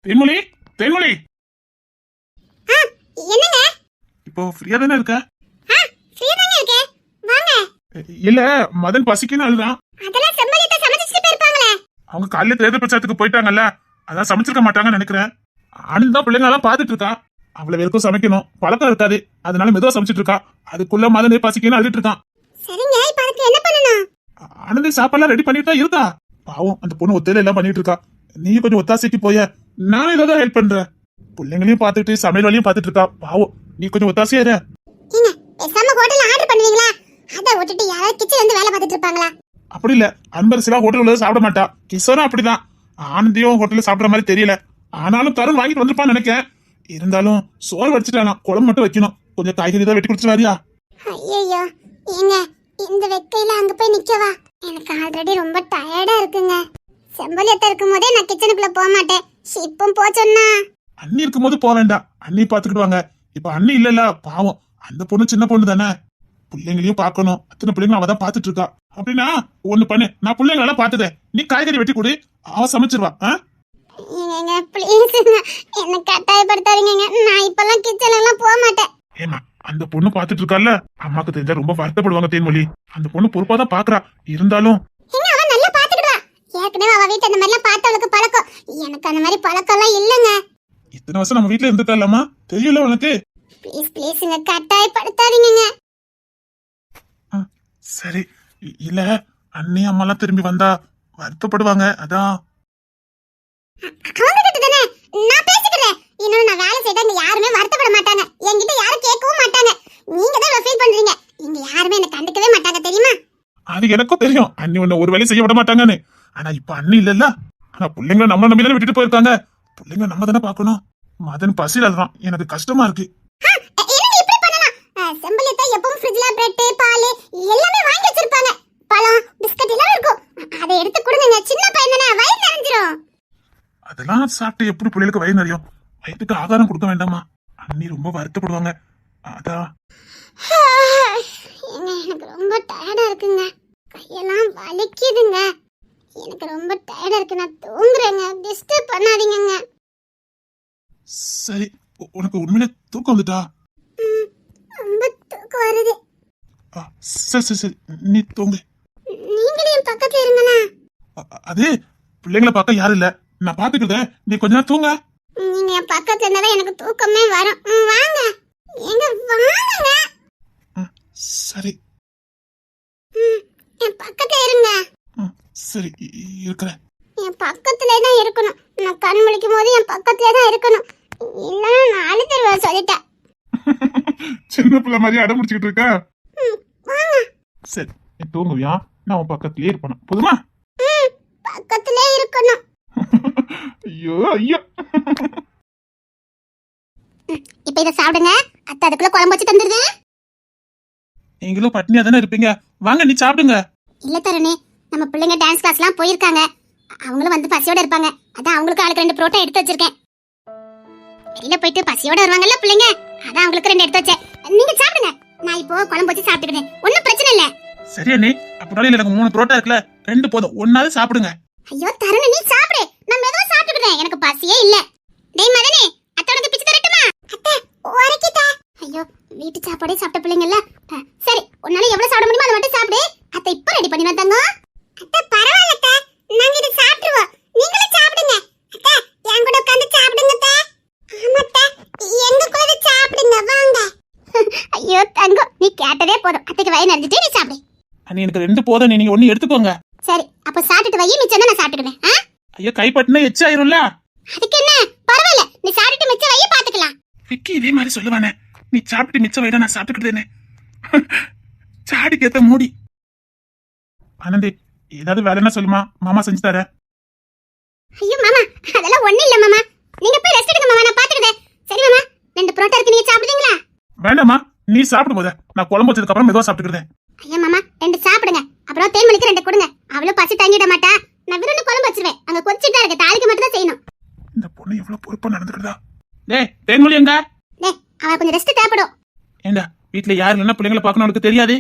தேன்மொழி, தேன்மொழி, ஆ, என்னங்க? இப்போ ஃப்ரீயா தானே இருக்க? ஃப்ரீயா தாங்க இருக்கேன். வாங்க. இல்ல, மதன் பசிக்குன்னு அழுறான். அதெல்லாம் செம்மலிட்ட சமைச்சிட்டு போயிருப்பாங்களே. அவங்க காலையில தேர்தல் பிரச்சாரத்துக்கு போயிட்டாங்கல்ல, அதான் சமைச்சிருக்க மாட்டாங்கன்னு நினைக்கிறேன். ஆனந்த் தான் பிள்ளைங்க எல்லாம் பாத்துட்டு இருக்கா. அவளை வெறுக்கும் சமைக்கணும் பழக்கம் இருக்காது, அதனால மெதுவா சமைச்சிட்டு இருக்கா. அதுக்குள்ள மதனே பசிக்குன்னு அழுதுட்டு இருக்கான். சரிங்க, இப்ப அதுக்கு என்ன பண்ணணும்? ஆனந்த் சாப்பாடுலாம் ரெடி பண்ணிட்டு தான் இருக்கா. பாவம், அந்த பொண்ணு ஒத்தையில எல்லாம் பண்ணிட்டு இருக்கா. நீ கொஞ்சம் ஒத்தாசைக்கு போய, நானும் ஏதாவது ஹெல்ப் பண்றேன். பிள்ளைங்களையும் பாத்துட்டு சமையல் வழியும் பாத்துட்டு இருக்கா. பாவம், நீ கொஞ்சம் ஒத்தாசையா இரு. ஏங்க, பேசாம ஹோட்டல்ல ஆர்டர் பண்ணுவீங்களா? அத விட்டுட்டு யாராவது கிச்சன்ல வந்து வேலை பார்த்துட்டு இருப்பாங்களா? அப்படி இல்ல, அன்பரசுலாம் ஹோட்டல்ல சாப்பிட மாட்டா. கிஷோரும் அப்படிதான். ஆனந்தியும் ஹோட்டல்ல சாப்பிடுற மாதிரி தெரியல. ஆனாலும் தருண் வாங்கிட்டு வந்திருப்பான்னு நினைக்கிறேன். இருந்தாலும் சோறு வடிச்சிட்டானா, குழம்பு மட்டும் வைக்கணும். கொஞ்சம் காய்கறி தான் வெட்டி குடிச்சிட்டு வாரியா? ஐயோ, ஏங்க, இந்த வெக்கையில அங்க போய் நிக்கவா? எனக்கு ஆல்ரெடி ரொம்ப டயர்டா இருக்குங்க. செம்பலியத்த இருக்கும் போதே நான் கிச்சனுக்குள்ள போக மாட்டேன். இப்பவும் போ சொன்னா அண்ணி இருக்கும் போது போக வேண்டாம், அண்ணி பாத்துக்கிடுவாங்க. இப்ப அண்ணி இல்லல்ல, பாவம். அந்த பொண்ணு சின்ன பொண்ணு தானே, பிள்ளைங்களையும் பாக்கணும். அத்தனை பிள்ளைங்களும் அவ தான் பாத்துட்டு இருக்கா. அப்படின்னா ஒண்ணு பண்ணு, நான் பிள்ளைங்க எல்லாம் பாத்துதேன், நீ காய்கறி வெட்டி கொடு, அவ சமைச்சிருவா. ஏங்க, ப்ளீஸ்ங்க, என்ன கட்டாயப்படுத்தாதீங்க. நான் இப்பெல்லாம் கிச்சன் எல்லாம் போக மாட்டேன். ஏமா, அந்த பொண்ணு பாத்துட்டு இருக்கால, அம்மாக்கு தெரிஞ்சா ரொம்ப வருத்தப்படுவாங்க தேன்மொழி. அந்த பொண்ணு பொறுப்பா தான் பாக்குறா. இருந்தாலும் ஏங்க, அவ நல்லா பாத்துக்கிடுவா. ஏற்கனவே அவ வீட்டு அந்த மாதிரி எல்லாம் பார்த்தவளுக்கு பழக்கம். எனக்கு அந்த மாதிரி பழக்கம் எல்லாம் இல்லங்க. இத்தனை வருஷம் நம்ம வீட்டுல இருந்துக்கலாமா, தெரியல உனக்கு? ப்ளீஸ்ங்க, கட்டாயப்படுத்தாதீங்க. சரி, இல்ல அண்ணி அம்மாலாம் திரும்பி வந்தா வருத்தப்படுவாங்க, அதான். அவங்க கிட்ட தானே நான் பேசிக்கிறேன். இன்னும் நான் வேலை செய்தா இங்க யாருமே வருத்தப்பட மாட்டாங்க. என்கிட்ட யாரும் கேட்கவும் மாட்டாங்க. நீங்க தான் ஃபீல் பண்றீங்க. இங்க யாருமே என்ன கண்டுக்கவே மாட்டாங்க, தெரியுமா? அது எனக்கும் தெரியும், அண்ணி உன்ன ஒரு வேலையும் செய்ய விட மாட்டாங்கன்னு. ஆனா இப்ப அண்ணி இல்லல்ல. ஆனா பிள்ளைங்க நம்ம நம்பி தானே விட்டுட்டு போயிருக்காங்க. பிள்ளைங்க நம்ம தானே பாக்கணும். மதன் பசியில அழுறான், எனக்கு கஷ்டமா இருக்கு. என்னங்க இப்படி பண்ணலாம்? செம்பலியத்தை எப்பவும் ஃப்ரிட்ஜ்ல பிரெட், பால் எல்லாமே வாங்கி வச்சிருப்பாங்க. பழம், பிஸ்கட் எல்லாம் இருக்கும். அதை எடுத்து கொடுங்க. சின்ன பையன் தானே, வயிறு நிறைஞ்சிரும். அதெல்லாம் சாப்பிட்டு எப்படி பிள்ளைகளுக்கு வயிறு நிறையும்? வயிற்றுக்கு ஆகாரம் கொடுக்க வேண்டாமா? அண்ணி ரொம்ப வருத்தப்படுவாங்க, அதான். எனக்கு ரொம்ப டயர்டா இருக்குங்க. கையெல்லாம் வலிக்குதுங்க. எனக்கு ரொம்ப டயர்டா இருக்கு. நான் தூங்குறேங்க. டிஸ்டர்ப் பண்ணாதீங்கங்க. சரி, உனக்கு உண்மையிலே தூக்கம் வந்துட்டா? ரொம்ப தூக்கம் வருது. சரி சரி சரி, நீ தூங்கு. நீங்களும் என் பக்கத்துல இருங்களா? அது பிள்ளைங்களை பார்க்க யாரும் இல்ல, நான் பாத்துக்கிறேன். நீ கொஞ்ச நேரம் தூங்க. நீங்க என் பக்கத்துல இருந்தாதான் எனக்கு தூக்கமே வரும். வாங்க. எங்க வாங்க. சரி. என் பக்கத்துல இருங்க. சரி, இருக்கிறேன். என் பக்கத்துல தான் இருக்கணும். நான் கண் முழிக்கும் போது என் பக்கத்துல தான் இருக்கணும். இல்லைன்னா நான் அழுதுருவேன், சொல்லிட்டேன். சின்ன பிள்ளை மாதிரி அடம் முடிச்சுக்கிட்டு இருக்க. வாங்க. சரி, நீ தூங்குவியா? நான் உன் பக்கத்துலயே இருப்பேன், போதுமா? பக்கத்திலே இருக்கணும். ஐயோ ஐயோ. இப்ப இத சாப்பிடுங்க. அத்தை அதுக்குள்ள குழம்பு வச்சு தந்துருங்க. நீங்களும் பட்னியா தானே இருப்பீங்க, வாங்க நீ சாப்பிடுங்க. இல்ல தரணி, நம்ம பிள்ளைங்க டான்ஸ் கிளாஸ்லாம் போயிருக்காங்க. அவங்களும் வந்து பசியோட இருப்பாங்க. அதான் அவங்களுக்கு ஆளுக்கு 2 புரோட்டா எடுத்து வச்சிருக்கேன். வெளியில போயிட்டு பசியோட வருவாங்கல்ல பிள்ளைங்க, அதான் அவங்களுக்கு 2 எடுத்து வச்சேன். நீங்க சாப்பிடுங்க. நான் இப்போ குழம்பு வச்சு சாப்பிட்டுக்கிறேன். ஒன்னும் பிரச்சனை இல்ல. சரியா நீ? அப்படினாலும் எனக்கு 3 புரோட்டா இருக்குல்ல, 2 போதும், ஒன்னாவது சாப்பிடுங்க. ஐயோ தரணி, நீ சாப்பிடு. நான் மெதுவா சாப்பிட்டுக்கிறேன். எனக்கு பசியே இல்ல. டேய் மதனே, அத்தோடக்கு பிச்சு தரட்டுமா? அத்தை, உரைக்கிட்டா. ஐயோ, வீட்டு சாப்பாடே சாப்பிட்ட பிள்ளைங்கல்ல. சரி, உன்னால எவ்வளவு சாப்பிட முடியுமோ அதை மட்டும் சாப்பிடு. அத்தை இப்ப ரெடி பண்ணி வந்தாங்க. அத்தை பரவாயில்ல அத்தை, நாங்க இத சாப்பிடுவோம். நீங்களும் சாப்பிடுங்க. அத்தை, என் கூட உட்கார்ந்து சாப்பிடுங்க அத்தை. ஆமா அத்தை, எங்க கூட சாப்பிடுங்க வாங்க. ஐயோ தங்கம், நீ கேட்டதே போதும். அத்தைக்கு வயிறு நிறைஞ்சிட்டு நீ சாப்பிடு. அண்ணி எனக்கு 2 போதும், நீங்க 1 எடுத்துக்கோங்க. சரி, அப்ப சாப்பிட்டுட்டு வை, மிச்சம் நான் சாப்பிட்டுக்கிறேன். ஐயோ, கைப்பட்டுனா எச்சாயிரும்ல. அதுக்கு என்ன, பரவாயில்ல. நீ சாப்பிட்டு மிச்சம் வைய பாத்துக்கலாம். விக்கி இதே மாதிரி சொல்லுவானே, நீ சாப்பிட்டு மிச்சம் வைடா, நான் சாப்பிட்டுக்கிட்டேனே. சாடிக்கேத்த மூடி. ஆனந்தி, ஏதாவது வேலைன்னா சொல்லுமா, மாமா செஞ்சு தரேன். ஐயோ மாமா, அதெல்லாம் ஒண்ணு இல்ல மாமா. நீங்க போய் ரெஸ்ட் எடுங்க மாமா, நான் பாத்துக்கிறேன். சரி மாமா, 2 புரோட்டா இருக்கு, நீங்க சாப்பிடுறீங்களா? வேண்டாமா, நீ சாப்பிடும் போத, நான் குழம்பு வச்சதுக்கு அப்புறம் மெதுவா சாப்பிட்டுக்கிறேன். ஐயா மாமா, 2 சாப்பிடுங்க. அப்புறம் தேன்மொழிக்கு 2 கொடுங்க. அவளும் பசி தாங்கிட மாட்டா. நான் விருந்து குழம்பு வச்சிருவேன். அங்க கொச்சிட்டா இருக்கு, தாளிக்கு மட்டும் தான் செய்யணும். இந்த பொண்ணு எவ்வளவு பொறுப்பா நடந்துக்கிறதா. டேய் தேன்மொழி எங்க? டேய், அவ கொஞ்சம் ரெஸ்ட் தேவைப்படும். ஏண்டா, வீட்டுல யாரு இல்லைன்னா பிள்ளைங்களை பார்க்கணும் அவளுக்கு தெரியாது?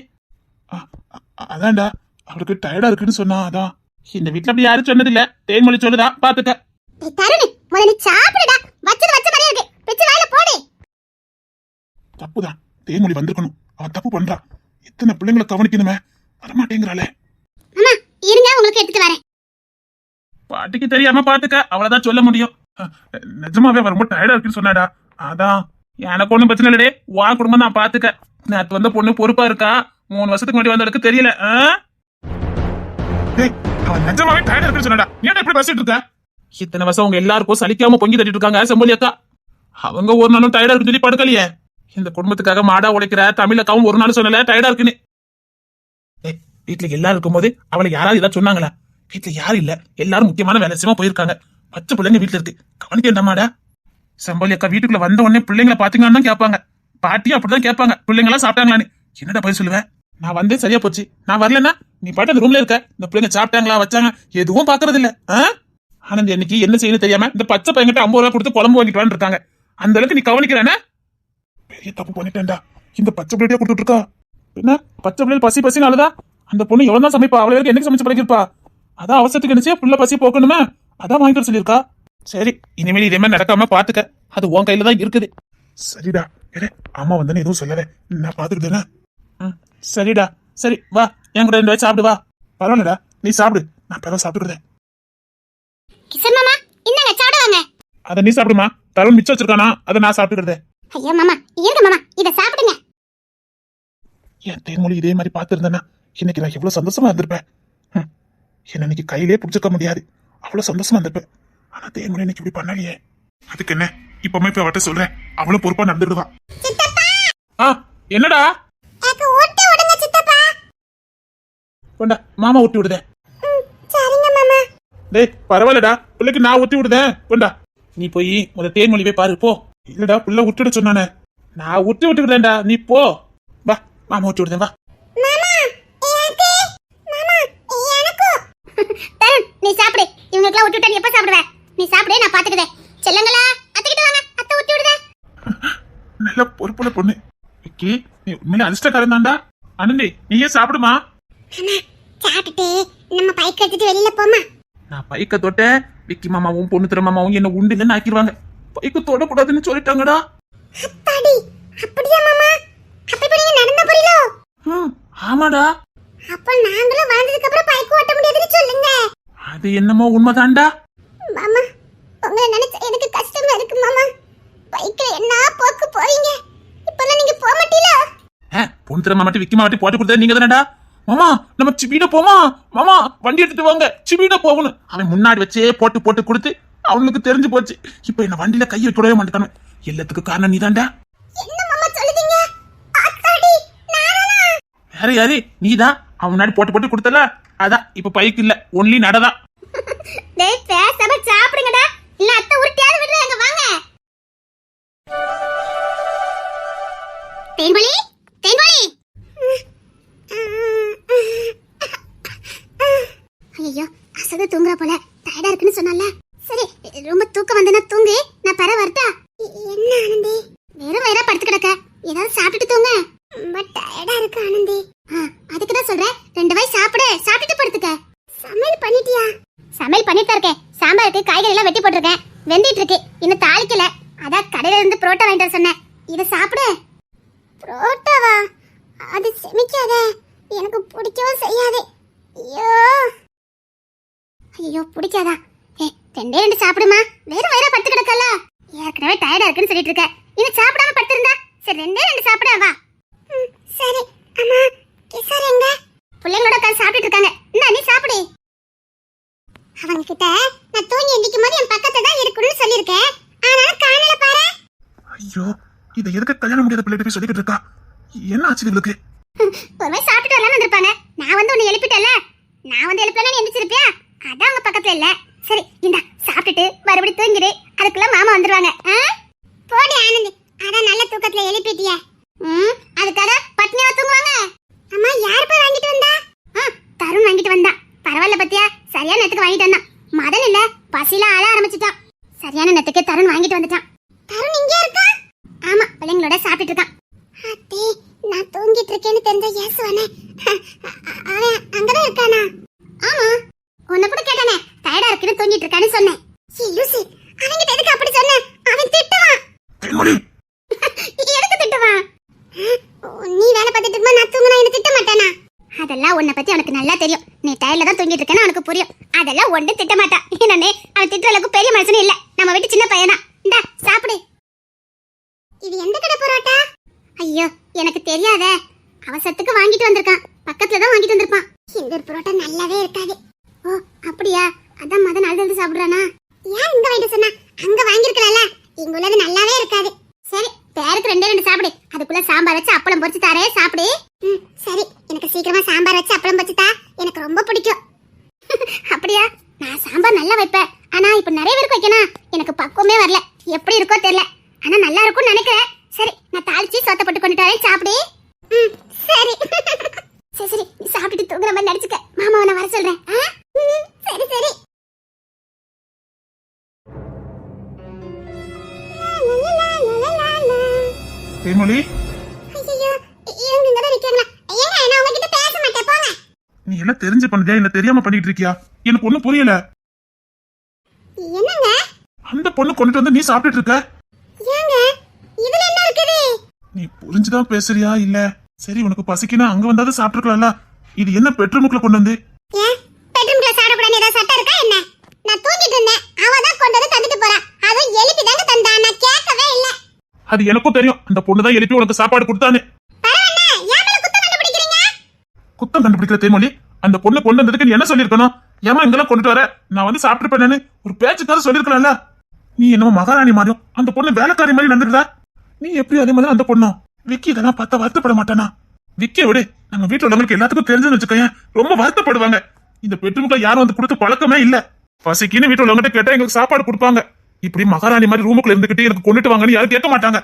அதான்டா, அவளுக்கு டயர்டா இருக்குன்னு சொன்னா, அதான். இந்த வீட்டுல அப்படி யாரும் சொன்னதில்ல, தேன்மொழி சொல்லுதா, பாத்துக்க. தருண், முதல்ல நீ சாப்பிடுடா. வச்சது வச்ச மாதிரியே இருக்கு. பிச்சு வாயில போடு. தப்புதான், தேன்மொழி வந்திருக்கணும். அவன் தப்பு பண்றா. எத்தனை பிள்ளைங்களை கவனிக்கணுமே, வரமாட்டேங்கிறாளே. அம்மா இருங்க, உங்களுக்கு எடுத்துட்டு வரேன். பாட்டிக்கு தெரியாம பாத்துக்க, அவ்வளவுதான் சொல்ல முடியும். நிஜமாவே அவ ரொம்ப டயர்டா இருக்குன்னு சொன்னாடா. அதான் எனக்கு ஒண்ணும் பிரச்சனை இல்லடே, வா குடும்பம் நான் பாத்துக்க. நேத்து வந்த பொண்ணு பொறுப்பா இருக்கா, 3 வருஷத்துக்கு முன்னாடி வந்ததுக்கு தெரியல. அவன் நிஜமாவே டயர்டா இருக்குன்னு சொன்னாடா. ஏன்டா இப்படி பேசிட்டு இருக்க? இத்தனை வருஷம் உங்க எல்லாருக்கும் சலிக்காம பொங்கி தட்டிட்டு இருக்காங்க செம்பொலி அக்கா. அவங்க ஒரு நாளும் டயர்டா இருக்குன்னு சொல்லி படுக்கலையே. இந்த குடும்பத்துக்காக மாடா உழைக்கிற தமிழ் அக்காவும் ஒரு நாள் சொன்னல டயர்டா இருக்குன்னு. வீட்டுல எல்லாரும் இருக்கும்போது அவளை யாராவது ஏதாவது சொன்னாங்களா? வீட்டுல யாரும் இல்ல, எல்லாரும் முக்கியமான வேலை விஷயமா போயிருக்காங்க. பச்சை பிள்ளைங்க வீட்டுல இருக்கு, கவனிக்கண்டாமாடா. செம்பொலி அக்கா வீட்டுக்குள்ள வந்த உடனே பிள்ளைங்களை பாத்தீங்கன்னு தான் கேட்பாங்க. பாட்டியும் அப்படிதான் கேட்பாங்க, பிள்ளைங்க எல்லாம் சாப்பிட்டாங்களான்னு. என்னடா பதில் சொல்லுவேன்? நான் வந்து சரியா போச்சு, நான் வரலன்னா நீ பாட்டு அந்த ரூம்ல இருக்க. இந்த பிள்ளைங்க சாப்பிட்டாங்களா வச்சாங்க எதுவும் பாக்குறது இல்ல. ஆனந்த் இன்னைக்கு என்ன செய்யணும் தெரியாம இந்த பச்சை பையன்கிட்ட 50 ரூபாய் கொடுத்து குழம்பு வாங்கிட்டு இருக்காங்க. அந்த அளவுக்கு நீ கவனிக்கிறானே. பெரிய தப்பு பண்ணிட்டேன்டா. இந்த பச்சை பிள்ளையா கொடுத்துட்டு இருக்கா. என்ன பச்சை பிள்ளைகள் பசி பசினாலதான் அந்த பொண்ணு எவ்வளவு தான் சமைப்பா, அவளை வரைக்கும் என்னைக்கு சமைச்சு பழகிருப்பா. அதான் அவசரத்துக்கு நினைச்சே புள்ள பசி போக்கணுமே, அதான் வாங்கிட்டு சொல்லியிருக்கா. சரி, இனிமேல் இதே மாதிரி நடக்காம பாத்துக்க, அது உன் கையில தான் இருக்குது. சரிடா, அம்மா வந்தேன்னு எதுவும் சொல்லல, நான் பாத்துக்கிட்டேன். சரிடா, சரி வா, என் கூட 2 வாய் சாப்பிடு வா. பரவாயில்லடா, நீ சாப்பிடு, நான் பரவாயில்ல சாப்பிட்டுக்கிறேன். கிஷன் மாமா இந்தாங்க சாப்பிடுவாங்க. அத நீ சாப்பிடுமா, தருண் மிச்சம் வச்சிருக்கானா, அதை நான் சாப்பிட்டுக்கிறேன். ஐயோ மாமா இருங்க மாமா, இத சாப்பிடுங்க. என் தேன்மொழி இதே மாதிரி பாத்துருந்தேன்னா இன்னைக்கு நான் எவ்வளவு சந்தோஷமா இருந்திருப்பேன். என்ன இன்னைக்கு கையிலே பிடிச்சிக்க முடியாது, அவ்வளவு சந்தோஷமா இருந்திருப்பேன். ஆனா தேன்மொழி இன்னைக்கு இப்படி பண்ணலையே. அதுக்கு என்ன, இப்பவுமே இப்ப அவட்ட சொல்றேன், அவளும் பொறுப்பா நடந்துடுவா. என்னடா? கொண்டா, மாமா ஊட்டி விடுதேன். டேய் பரவாயில்லடா, பிள்ளைக்கு நான் ஊட்டி விடுதேன். கொண்டா, நீ போய் முத தேன்மொழி போய் பாரு போ. இல்லடா புள்ள விட்டுட சொன்னானே, நான் ஊட்டி விட்டுக்கிட்டேன்டா, நீ போ. வா மாமா ஊட்டி விடுதேன், வா. நீ சாப்பிடு, இவங்களுக்குலாம் ஊட்டி விட்டா நீ எப்ப சாப்பிடுவ? நீ சாப்பிடு, நான் பாத்துக்கிறேன். செல்லங்களா அத்தைக்கிட்ட வாங்க, அத்தை ஊட்டி விடுதேன். நல்ல பொறுப்புள்ள பொண்ணு விக்கி, நீ உண்மையில அதிர்ஷ்டக்காரன் தான்டா. அனந்தி நீயே சாப்பிடுமா. சாப்பிட்டுட்டு நம்ம பைக் எடுத்துட்டு வெளியில போமா. நான் பைக்க தொட்ட விக்கி மாமாவும் பொண்ணு திற மாமாவும் என்ன உண்டு இல்லைன்னு ஆக்கிடுவாங்க. பைக்கு தொடக்கூடாதுன்னு சொல்லிட்டாங்கடா. அப்பாடி, அப்படியா மாமா? அப்ப இப்ப நீங்க நடந்து போறீங்களோ? ஆமாடா. அப்ப நாங்களும் வாழ்ந்ததுக்கு அப்புறம் பைக் ஓட்ட முடியாதுன்னு சொல்லுங்க. அது என்னமோ உண்மைதான்டா. மாமா உங்களை நினைச்சா எனக்கு கஷ்டமா இருக்கு மாமா. பைக்ல என்ன போக்கு போறீங்க, இப்பெல்லாம் நீங்க போக மாட்டீங்களா? பொண்ணு திற மாமாட்டி விக்கி மாமாட்டி போட்டு கொடுத்தா நீங்க தானடா. மாமா நம்ம சிபீட போமா, மாமா வண்டி எடுத்துட்டு வாங்க, சிபீட போகணும். அவன் முன்னாடி வச்சே போட்டு போட்டு கொடுத்து அவனுக்கு தெரிஞ்சு போச்சு. இப்ப என்ன வண்டியில கை வைக்கவே மாட்டானு. எல்லாத்துக்கும் காரணம் நீதான்டா. என்ன மாமா சொல்லுதீங்க? ஆத்தாடி நானா? வேற யாரு, நீதான். அவன் முன்னாடி போட்டு போட்டு கொடுத்தல, அதான் இப்ப பைக் இல்ல, ஒன்லி நடதான். டேய் பேசாம சாப்பிடுங்கடா, இல்ல அத்தை உருட்டியாவது விடுறாங்க. வாங்க தேன்மொழி, தேன்மொழி. ஐயோ அசது தூங்குற போல, டயர்டா இருக்குன்னு சொன்னால. சரி ரொம்ப தூக்கம் வந்தனா தூங்கு, நான் பர வரட்டா? என்ன ஆனந்தி வெறும் வயிறா படுத்து கிடக்க, ஏதாவது சாப்பிட்டுட்டு தூங்க. ரொம்ப டயர்டா இருக்கு ஆனந்தி. அதுக்கு தான் சொல்றேன், 2 வாய் சாப்பிடு, சாப்பிட்டுட்டு படுத்துக்க. சமையல் பண்ணிட்டியா? சமையல் பண்ணிட்டு இருக்கேன். சாம்பாருக்கு காய்கறி எல்லாம் வெட்டி போட்டிருக்கேன், வெந்திட்டு இருக்கு, இன்னும் தாளிக்கல. அதான் கடையில இருந்து புரோட்டா வாங்கிட்டு வர சொன்னேன், இத சாப்பிடு. புரோட்டாவா? அது செமிக்காத, எனக்கு பிடிக்கவும் செய்யாது. ஐயோ ஐயோ பிடிக்காதா? 2 சாப்பிடுமா, வேற வயிறா படுத்து கிடக்கல. ஏற்கனவே டயர்டா இருக்குன்னு சொல்லிட்டு இருக்க, இன்னும் சாப்பிடாம படுத்திருந்தா. சரி 2 சாப்பிட வா. சரி அம்மா, கிசார் எங்க? பிள்ளைங்களோட உட்கார்ந்து சாப்பிட்டு இருக்காங்க, இந்தா நீ சாப்பிடு. அவங்க கிட்ட நான் தூங்கி எந்திக்கும் போது என் பக்கத்துல தான் இருக்கணும்னு சொல்லியிருக்கேன், ஆனா காணல பாரு. ஐயோ இதை எதுக்கு கல்யாணம் முடியாத பிள்ளைகிட்ட போய் சொல்லிக்கிட்டு இருக்கா? என்ன ஆச்சு இவளுக்கு? ஒருவே சாப்பிட்டு வரலாம்னு வந்திருப்பாங்க. நான் வந்து உன்னை எழுப்பிட்டல, நான் வந்து எழுப்பலன்னு நீ எந்திரிச்சிருப்பியா? அதான் அவங்க பக்கத்துல இல்ல. சரி இந்தா சாப்பிட்டுட்டு மறுபடியும் தூங்கிடு, அதுக்குள்ள மாமா வந்துருவாங்க. போடி ஆனந்த், அதான் நல்ல தூக்கத்துல எழுப்பிட்டிய. அதுக்காக பட்னியா தூங்குவாங்க? அம்மா யார் போய் வாங்கிட்டு வந்தா? தருண் வாங்கிட்டு வந்தா. பரவாயில்ல பத்தியா, சரியான நேரத்துக்கு வாங்கிட்டு வந்தான். மதன் இல்ல, பசில ஆள ஆரம்பிச்சுட்டான். சரியான நேரத்துக்கு தருண் வாங்கிட்டு வந்துட்டான். தருண் இங்கே இருக்கா? ஆமா, பிள்ளைங்களோட சாப்பிட்டு இருக்கான். அத்தே நான் தூங்கிட்டு இருக்கேன்னு தெரிஞ்ச ஏசுவானே, அவன் அங்கதான் இருக்கானா? ஆமா, உன்னை கூட கேட்டானே, டயர்டா இருக்குன்னு தூங்கிட்டு இருக்கான்னு சொன்னேன். லூசி, அவங்கிட்ட திட்டினா அவனுக்கு புரியும். அதெல்லாம் ஒண்ணு திட்ட மாட்டான். என்னன்னே அவன் திட்டுற அளவுக்கு பெரிய மனுஷனும் இல்ல. நம்ம வீட்டு சின்ன பையனா. இந்தா சாப்பிடு. இது எந்த கடை பரோட்டா? ஐயோ எனக்கு தெரியாதே. அவசரத்துக்கு வாங்கிட்டு வந்திருக்கான். பக்கத்துல தான் வாங்கிட்டு வந்திருப்பான். இந்த ஒரு பரோட்டா நல்லாவே இருக்காது. ஓ அப்படியா? அதான் மதன் அழுது சாப்பிடுறானா? ஏன் இங்க வாங்கிட்டு சொன்னா? அங்க வாங்கிருக்கலாம்ல. இங்க உள்ளது நல்லாவே இருக்காது. சரி பேருக்கு ரெண்டு சாப்பிடு. அதுக்குள்ள சாம்பார் வச்சு அப்பளம் பொரிச்சு தாரே, சாப்பிடு. சரி எனக்கு சீக்கிரமா சாம்பார் வச்சு அப்பளம் பொரிச்சு தா. எனக்கு ரொம்ப பிடிக்கும். அப்படியா? நான் சாம்பார் நல்லா வைப்பேன். ஆனா இப்ப நிறைய பேருக்கு வைக்கணும். எனக்கு பக்குவமே வரல. எப்படி இருக்கோ தெரியல. ஆனா நல்லா இருக்கும்னு நினைக்கிறேன். சரி நான் தாளிச்சு சொத்த போட்டு கொண்டுட்டு வரேன், சாப்பிடு. சரி சரி சரி நீ சாப்பிட்டுட்டு தூங்குற மாதிரி நடிச்சுக்க. மாமாவை நான் வர சொல்றேன். சரி சரி. தேன்மொழி, ஐயோ இவங்க இங்க தான் நிக்காங்களா? ஏங்க நான் உங்ககிட்ட பேச மாட்டேன், போங்க. நீ என்ன தெரிஞ்சு பண்ணியா இல்ல தெரியாம பண்ணிட்டு இருக்கியா? எனக்கு ஒண்ணும் புரியல. என்னங்க அந்த பொண்ணு கொண்டுட்டு வந்து நீ சாப்பிட்டுட்டு இருக்க. ஏங்க இதுல என்ன இருக்குது? நீ புரிஞ்சுதான் பேசுறியா இல்ல? சரி உனக்கு பசிக்குன்னா அங்க வந்தாது சாப்பிட்டுருக்கலாம்ல. இது என்ன பெட்ரூமுக்குள்ள கொண்டு வந்து? ஏன் பெட்ரூம்ல சாப்பிடக்கூடாது ஏதாவது சட்டம் இருக்கா என்ன? நான் தூங்கிட்டு இருந்தேன். அவ தான் கொண்டு வந்து தந்துட்டு போறா. அதுவும் எழுப்பி தாங்க தந்தா. நான் கேட்கவே இல்ல. அது எனக்கும் தெரியும். அந்த பொண்ணு தான் எழுப்பி உனக்கு சாப்பாடு கொடுத்தானே. பரவாயில்ல. ஏன் மேல குத்தம் கண்டுபிடிக்கிறீங்க? குத்தம் கண்டுபிடிக்கிற தேன்மொழி. அந்த பொண்ணு கொண்டு வந்ததுக்கு நீ என்ன சொல்லிருக்கணும்? ஏமா இங்கெல்லாம் கொண்டுட்டு வர, நான் வந்து சாப்பிட்டுருப்பேன்னு ஒரு பேச்சுக்காக சொல்லிருக்கலாம்ல. நீ என்னமோ மகாராணி மாதிரியும் அந்த பொண்ணு வேலைக்காரி மாதிரி நடந்துருதா. நீ எப்படி அதே மாதிரி அந்த பொண்ணும்? விக்கி இதெல்லாம் பார்த்தா வருத்தப்பட மாட்டானா? விக்கிய விடு. நம்ம வீட்டுல உள்ளவங்களுக்கு எல்லாத்துக்கும் தெரிஞ்சுன்னு வச்சுக்கேன், ரொம்ப வருத்தப்படுவாங்க. இந்த பெட்ரூமுக்குள்ள யாரும் வந்து கொடுத்து பழக்கமே இல்ல. பசிக்குன்னு வீட்டுல உள்ளவங்கிட்ட கேட்டா எங்களுக்கு சாப்பாடு கொடுப்பாங்க. இப்படி மகாராணி மாதிரி ரூமுக்குள்ள இருந்துகிட்டு எனக்கு கொண்டுட்டு வாங்கன்னு யாரும் கேட்க மாட்டாங்க.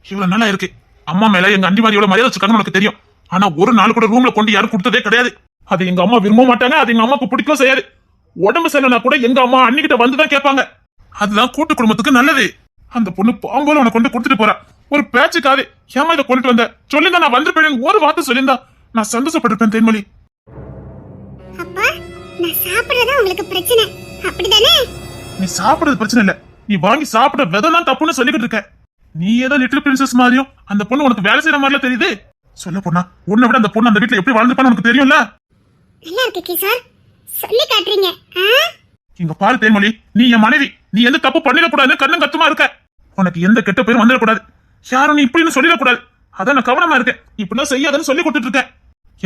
இவ்வளவு நல்லா இருக்கு. அம்மா மேல எங்க அண்டி மாதிரி எவ்வளவு மரியாதை வச்சிருக்காங்கன்னு உனக்கு தெரியும். ஆனா ஒரு நாள் கூட ரூம்ல கொண்டு யாரும் கொடுத்ததே கிடையாது. அது எங்க அம்மா விரும்ப மாட்டாங்க. அது எங்க அம்மாக்கு பிடிக்கவும் செய்யாது. உடம்பு சரியில்லைனா கூட எங்க அம்மா அன்னிக்கிட்ட வந்துதான் கேட்பாங்க. அதுதான் கூட்டு குடும்பத்துக்கு நல்லது. அந்த பொண்ணு பாம்போல உனக்கு கொண்டு கொடுத்துட்டு போறா. ஒரு பேச்சுக்காது ஏமா இதை கொண்டுட்டு வந்த சொல்லிருந்தா நான் வந்திருப்பேன். ஒரு வார்த்தை சொல்லியிருந்தா நான் சந்தோஷப்பட்டிருப்பேன் தேன்மொழி. அப்பா நான் சாப்பிடுறதா உங்களுக்கு பிரச்சனை அப்படிதானே? நீ சாப்பிடுறது பிரச்சனை இல்ல. நீ வாங்கி சாப்பிட விதம்தான் தப்புன்னு சொல்லிக்கிட்டு இருக்க. நீ ஏதோ லிட்டில் பிரின்சஸ் மாதிரியும் அந்த பொண்ணு உனக்கு வேலை செய்யற மாதிரிலாம் தெரியுது. சொல்ல போனா உன்னை விட அந்த பொண்ணு அந்த வீட்டுல எப்படி வாழ்ந்துப்பான்னு உனக்கு தெரியும்ல. நல்லா இருக்கு கிஷோர், சொல்லி காட்டுறீங்க. இங்க பாரு தேன்மொழி, நீ என் மனைவி. நீ எந்த தப்பு பண்ணிடக்கூடாதுன்னு கண்ணும் கத்துமா இருக்க. உனக்கு எந்த கெட்ட பேரும் வந்துடக்கூடாது. யாரும் நீ இப்படின்னு சொல்லிடக்கூடாது. அதான் நான் கவனமா இருக்கேன். இப்படிலாம் செய்யாதன்னு சொல்லி கொடுத்துட்டு இருக்கேன்.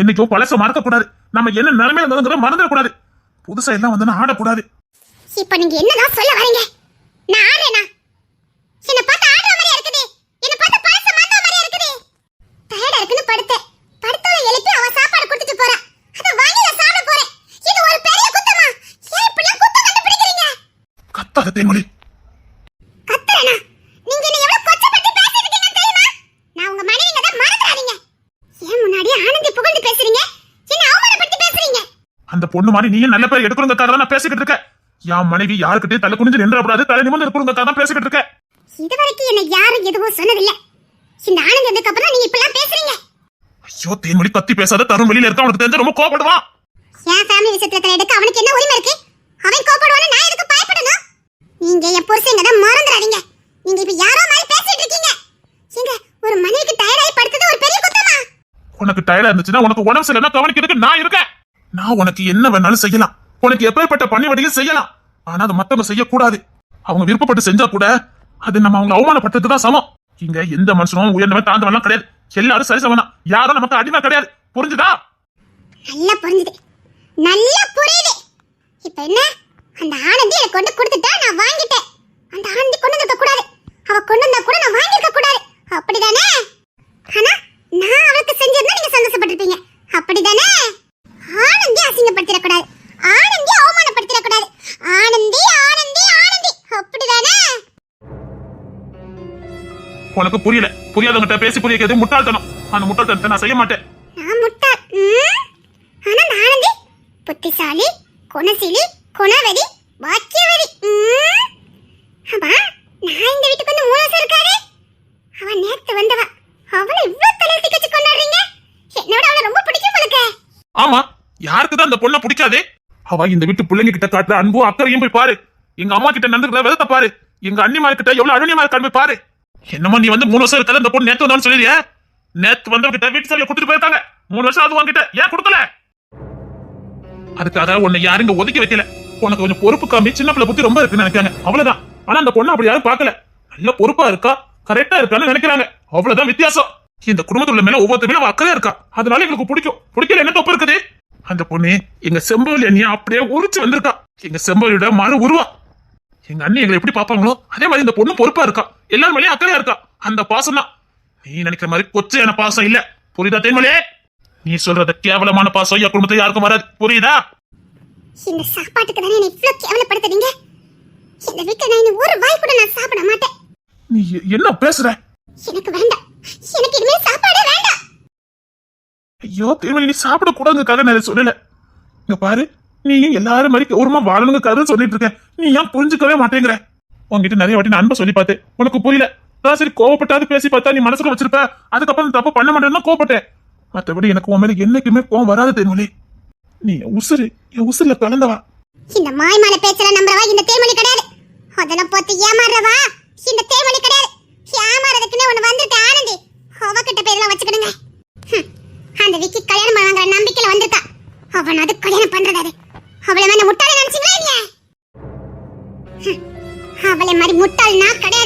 என்னைக்கும் பழச மறக்கக்கூடாது. நம்ம என்ன நிலைமையில இருந்ததுங்கிற மறந்துடக்கூடாது. புதுசா எல்லாம் வந்து ஆடக்கூடாது. இப்ப நீங்க என்னதான் சொல்ல வரீங்க? நான் ஆடுறேனா? என்ன பார்த்து ஆடுற மாதிரியா இருக்குது. என்ன பார்த்து பழச மாத்த மாதிரியா இருக்குது. டயர்டா இருக்குன்னு படுத்தவளை எழுப்பி அவ சாப்பாடு கொடுத்துட்டு போறா. அத வாங்கி நான் சாப்பிட போறேன். இது ஒரு பெரிய குத்தமா? ஏன் இப்படி குத்தம் கண்டுபிடிக்கிறீங்க? கத்தாத தேன்மொழி. கத்துறேனா? நீங்க என்ன எவ்வளவு கொச்சப்பட்டு பேசிட்டு இருக்கீங்கன்னு தெரியுமா? நான் உங்க மனைவிங்க தான், மறந்துடாதீங்க. ஏன் முன்னாடி ஆனந்தி புகழ்ந்து பேசுறீங்க? என்ன அவமானப்படுத்தி பேசுறீங்க? அந்த பொண்ணு மாதிரி நீயும் நல்ல பேர் எடுக்கணுங்கிறதுக்காக தான் நான் பேசிக்கிட்டு இருக்கேன். என் மனைவி யாருக்கிட்டே தலை குனிஞ்சு நின்றக்கூடாது, தலை நிமிர்ந்து இருக்கணுங்கிறதுக்காக தான் பேசிக்கிட்டு இருக்கேன். இதுவரைக்கும் என்ன யாரும் எதுவும் சொன்னதில்லை. இந்த ஆனந்த் வந்ததுக்கு அப்புறம் நீங்க இப்பெல்லாம் பேசுறீங்க. ஐயோ தேன்மொழி, கத்தி பேசாத. தரும் வெளியில இருக்க அவனுக்கு தெரிஞ்ச ரொம்ப கோபப்படுவான். என் ஃபேமிலி விஷயத்துல தலையிடுக்கு அவனுக்கு என்ன உரிமை இருக்கு? அவன் கோபப்படுவானே, நான் எதுக்கு பயப்படணும்? நீங்க என் புருஷங்க தான், மறந்துடாதீங்க. நீங்க இப்ப யாரோ மாதிரி பேசிட்டு இருக்கீங்க. எங்க ஒரு மனைவிக்கு டயர்டாயி படுத்தது ஒரு பெரிய குத்தமா? உனக்கு டயர்டா இருந்துச்சுன்னா உனக்கு உடம்பு சரியில்லைன்னா கவனிக்கிறதுக்கு நான் இருக்கேன். நான் உனக்கு என்ன வேணாலும் செய்யலாம். உனக்கு எப்பேற்பட்ட பணிவடையும் செய்யலாம். ஆனா அது மத்தவங்க செய்யக்கூடாது. அவங்க விருப்பப்பட்டு செஞ்சா கூட அது நம்ம அவங்க அவமானப்பட்டதுக்கு தான் சமம். இங்க எந்த மனுஷனும் உயர்ந்தவன் தாழ்ந்தவன் கிடையாது. எல்லாரும் சரிசமனா. யாரும் நமக்கு அடிமை கிடையாது. புரிஞ்சுதா? நல்லா புரிஞ்சுது, நல்லா புரியுது. இப்ப என்ன? அந்த ஆனந்தி எனக்கு கொண்டு கொடுத்துட்டா, நான் வாங்கிட்டேன். அந்த ஆனந்தி கொண்டு வந்திருக்க கூடாது. அவ கொண்டு வந்தா கூட நான் வாங்கியிருக்க கூடாது. அப்படிதானே? ஆனா நான் அவளுக்கு செஞ்சிருந்தா நீங்க சந்தோஷப்பட்டிருப்பீங்க. அப்படிதானே? ஆனந்தி அசிங்கப்படுத்திடக்கூடாது. ஆனந்தி அவமானப்படுத்திடக்கூடாது. ஆனந்தி ஆனந்தி ஆனந்தி. அப்படிதானே? உனக்கு புரியல. புரியாதவங்கிட்ட பேசி புரிய வைக்கிறது முட்டாள்தனம். அந்த முட்டாள்தனத்தை நான் செய்ய மாட்டேன். நான் முட்டாள். ஆனா நான் ஆனந்தி புத்திசாலி, குணசீலி, குணவதி, பாக்கியவதி. அப்பா நான் இந்த வீட்டுக்கு வந்து 3 வருஷம் இருக்காரு. அவன் நேத்து வந்தவ. அவளை இவ்வளவு தலையிட்டு கச்சு கொண்டாடுறீங்க. என்னோட அவளை ரொம்ப பிடிக்கும் உங்களுக்கு. ஆமா, யாருக்குதான் அந்த பொண்ணை பிடிக்காது? அவ இந்த வீட்டு பிள்ளைங்க கிட்ட காட்டுற அன்பும் அக்கறையும் போய் பாரு. எங்க அம்மா கிட்ட நடந்துக்கிற விதத்தை பாரு. எங்க அண்ணிமார் கிட்ட எவ்வளவு அருணியமா இருக்கான்னு போய் பாரு. என்னமோ நீ வந்து 3 வருஷம் இருக்காது அந்த பொண்ணு நேத்து வந்தான்னு சொல்லிடுறியா? நேத்து வந்தவங்க கிட்ட வீட்டு சாவியை கொடுத்துட்டு போயிருக்காங்க. 3 வருஷம் அது வாங்கிட்ட ஏன் கொடுக்கல? அதுக்காக உன்னை யாரும் இங்க ஒதுக்கி வைக்கல. உனக்கு கொஞ்சம் பொறுப்பு காமி, சின்ன பிள்ளை புத்தி ரொம்ப இருக்குன்னு நினைக்காங்க, அவ்வளவுதான். ஆனா அந்த பொண்ணு அப்படி யாரும் பார்க்கல. நல்ல பொறுப்பா இருக்கா, கரெக்டா இருக்கான்னு நினைக்கிறாங்க, அவ்வளவுதான் வித்தியாசம். இந்த குடும்பத்துல மேல ஒவ்வொருத்தருமே அவ அக்கறையா இருக்கா, அதனால எங்களுக்கு பிடிக்கும். பிடிக்கல என்ன தப்பு இருக்குது? அந்த பொண்ணு எங்க செம்பவலி அண்ணியா அப்படியே உரிச்சு வந்திருக்கா. எங்க செம்பவலியோட மறு உருவா. எங்க அண்ணி எங்களை எப்படி பாப்பாங்களோ அதே மாதிரி இந்த பொண்ணு பொறுப்பா இருக்கா, எல்லாரும் மேலேயும் அக்கறையா இருக்கா. அந்த பாசம் தான் நீ நினைக்கிற மாதிரி கொச்சையான பாசம் இல்ல, புரியுதா தேன்மொழியே? நீ சொல்றத கேவலமான பாசம் என் குடும்பத்தை யாருக்கும் வராது, புரியுதா? இந்த சாப்பாட்டுக்கு தானே என்ன இவ்ளோ கேவலப்படுத்துறீங்க? இந்த வீட்ல நான் இனி ஒரு வாய் கூட நான் சாப்பிட மாட்டேன். நீ என்ன பேசுற? எனக்கு வேண்டாம், எனக்கு இனிமே சாப்பாடே வேண்டாம். ஐயோ தேன்மொழி, நீ சாப்பிட கூடாதுக்காக நான் சொல்லல. இங்க பாரு, நீயும் எல்லாரும் மாதிரி கௌரவமா வாழணுங்கிறதுக்காக சொல்லிட்டு இருக்க. நீ ஏன் புரிஞ்சுக்கவே மாட்டேங்கிற? உங்ககிட்ட நிறைய வாட்டி நான் அன்பை சொல்லி பார்த்தேன், உனக்கு புரியல. நான் சரி கோவப்பட்டாது பேசி பார்த்தா நீ மனசுக்குள்ள வச்சிருப்ப, அதுக்கப்புறம் தப்பு பண்ண மாட்டேன்னு கோவப்பட்டேன். மற்றபடி எனக்கு உன் மேல என்னைக்குமே கோவம் வராது தேன்மொழி. நீ என் உசுர்ல கலந்தவா. இந்த மாய்மான பேச்செல்லாம் நம்புறவா இந்த தேமொழி கிடையாது. அதெல்லாம் பார்த்து ஏமாறவா இந்த தேமொழி கிடையாது. ஏமாறதுக்குன்னு ஒண்ணு வந்திருக்க ஆனந்தி, அவகிட்ட பேரெல்லாம் வச்சுக்கிடுங்க. அந்த விக்கி கல்யாணம் பண்ணாங்கிற நம்பிக்கையில வந்திருக்கா. அவன் அது கல்யாணம் பண்றதாரு. அவளை வேணா முட்டாளை நினைச்சீங்களா இல்லையா? அவளை மாதிரி முட்டாள் நான் கிடையாது.